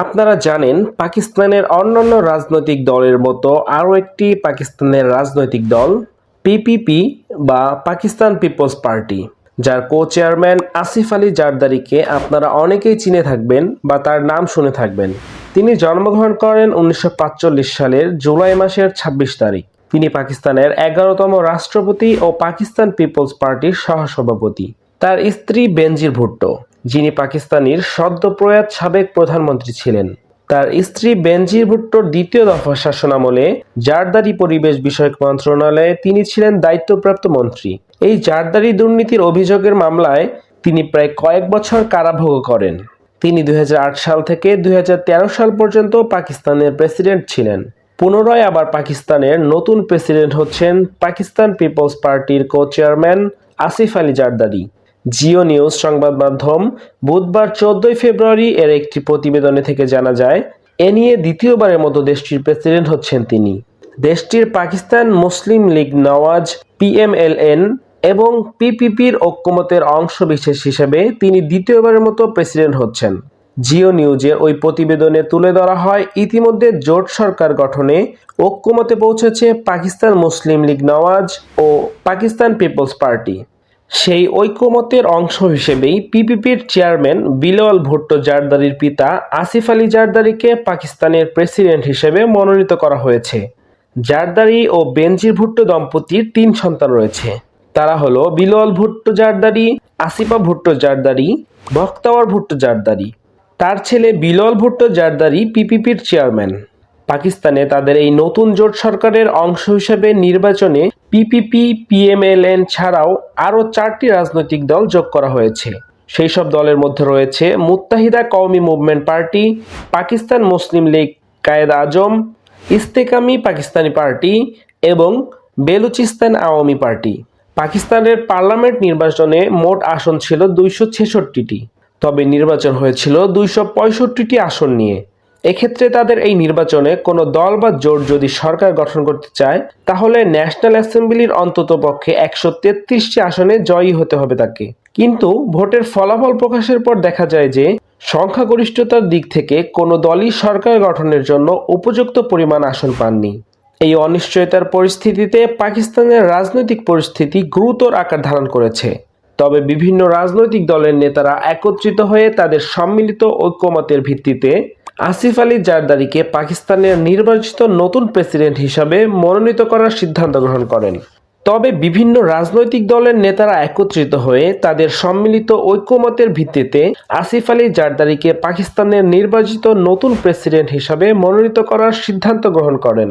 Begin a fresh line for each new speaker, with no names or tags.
আপনারা জানেন পাকিস্তানের অন্যান্য রাজনৈতিক দলের মতো আরও একটি পাকিস্তানের রাজনৈতিক দল পিপিপি বা পাকিস্তান পিপলস পার্টি, যার কো-চেয়ারম্যান আসিফ আলী জারদারিকে আপনারা অনেকেই চিনে থাকবেন বা তার নাম শুনে থাকবেন। তিনি জন্মগ্রহণ করেন 1945 সালের জুলাই মাসের 26 তারিখ। তিনি পাকিস্তানের 11তম রাষ্ট্রপতি ও পাকিস্তান পিপলস পার্টির সহসভাপতি। তার স্ত্রী বেনজির ভুট্টো, যিনি পাকিস্তানের সদ্যপ্রয়াত সাবেক প্রধানমন্ত্রী ছিলেন। তার স্ত্রী বেনজির ভুট্টোর দ্বিতীয় দফা শাসনামলে জারদারি পরিবেশ বিষয়ক মন্ত্রণালয়ে তিনি ছিলেন দায়িত্বপ্রাপ্ত মন্ত্রী। এই জারদারি দুর্নীতির অভিযোগের মামলায় তিনি প্রায় কয়েক বছর কারাভোগ করেন। তিনি 2008 সাল থেকে 2013 সাল পর্যন্ত পাকিস্তানের প্রেসিডেন্ট ছিলেন। পুনরায় আবার পাকিস্তানের নতুন প্রেসিডেন্ট হচ্ছেন পাকিস্তান পিপলস পার্টির কো-চেয়ারম্যান আসিফ আলী জারদারি। জিও নিউজ সংবাদ মাধ্যম বুধবার 14 ফেব্রুয়ারি এর একটি প্রতিবেদনে থেকে জানা যায়, এ নিয়ে দ্বিতীয়বারের মতো দেশটির প্রেসিডেন্ট হচ্ছেন তিনি। দেশটির পাকিস্তান মুসলিম লীগ নওয়াজ পিএমএলএন এবং পিপিপির ঐক্যমতের অংশবিশেষ হিসেবে তিনি দ্বিতীয়বারের মতো প্রেসিডেন্ট হচ্ছেন। জিও নিউজের ওই প্রতিবেদনে তুলে ধরা হয়, ইতিমধ্যে জোট সরকার গঠনে ঐক্যমতে পৌঁছেছে পাকিস্তান মুসলিম লীগ নওয়াজ ও পাকিস্তান পিপলস পার্টি। সেই ঐক্যমতের অংশ হিসেবেই পিপিপির চেয়ারম্যান বিলাওয়াল ভুট্টো জারদারির পিতা আসিফ আলী জারদারিকে পাকিস্তানের প্রেসিডেন্ট হিসেবে মনোনীত করা হয়েছে। জারদারি ও বেনজির ভুট্টো দম্পতির 3 সন্তান রয়েছে। তারা হলো বিলাওয়াল ভুট্টো জারদারি, আসিফা ভুট্টো জারদারি, বখতাওয়ার ভুট্টো জারদারি। তার ছেলে বিলাওয়াল ভুট্টো জারদারি পিপিপির চেয়ারম্যান। পাকিস্তানে তাদের এই নতুন জোট সরকারের অংশ হিসেবে নির্বাচনে পিপিপি, পিএমএলএন ছাড়াও আরও 4টি রাজনৈতিক দল যোগ করা হয়েছে। সেই সব দলের মধ্যে রয়েছে মুত্তাহিদা কওমি মুভমেন্ট পার্টি, পাকিস্তান মুসলিম লীগ কায়েদ আজম, ইস্তেকামি পাকিস্তানি পার্টি এবং বেলুচিস্তান আওয়ামী পার্টি। পাকিস্তানের পার্লামেন্ট নির্বাচনে মোট আসন ছিল 266টি, তবে নির্বাচন হয়েছিল 265টি আসন নিয়ে। এক্ষেত্রে তাদের এই নির্বাচনে কোনো দল বা জোট যদি সরকার গঠন করতে চায়, তাহলে ন্যাশনাল অ্যাসেম্বলির অন্ততপক্ষে 133টি আসনে জয়ী হতে হবে তাকে। কিন্তু ভোটের ফলাফল প্রকাশের পর দেখা যায় যে সংখ্যাগরিষ্ঠতার দিক থেকে কোনো দলই সরকার গঠনের জন্য উপযুক্ত পরিমাণ আসন পাননি। এই অনিশ্চয়তার পরিস্থিতিতে পাকিস্তানের রাজনৈতিক পরিস্থিতি গুরুতর আকার ধারণ করেছে। তবে বিভিন্ন রাজনৈতিক দলের নেতারা একত্রিত হয়ে তাদের সম্মিলিত ঐক্যমতের ভিত্তিতে আসিফ আলী জারদারিকে পাকিস্তানের নির্বাচিত নতুন প্রেসিডেন্ট হিসাবে মনোনীত করার সিদ্ধান্ত গ্রহণ করেন। তবে বিভিন্ন রাজনৈতিক দলের নেতারা একত্রিত হয়ে তাদের সম্মিলিত ঐক্যমতের ভিত্তিতে আসিফ আলী জারদারিকে পাকিস্তানের নির্বাচিত নতুন প্রেসিডেন্ট হিসাবে মনোনীত করার সিদ্ধান্ত গ্রহণ করেন।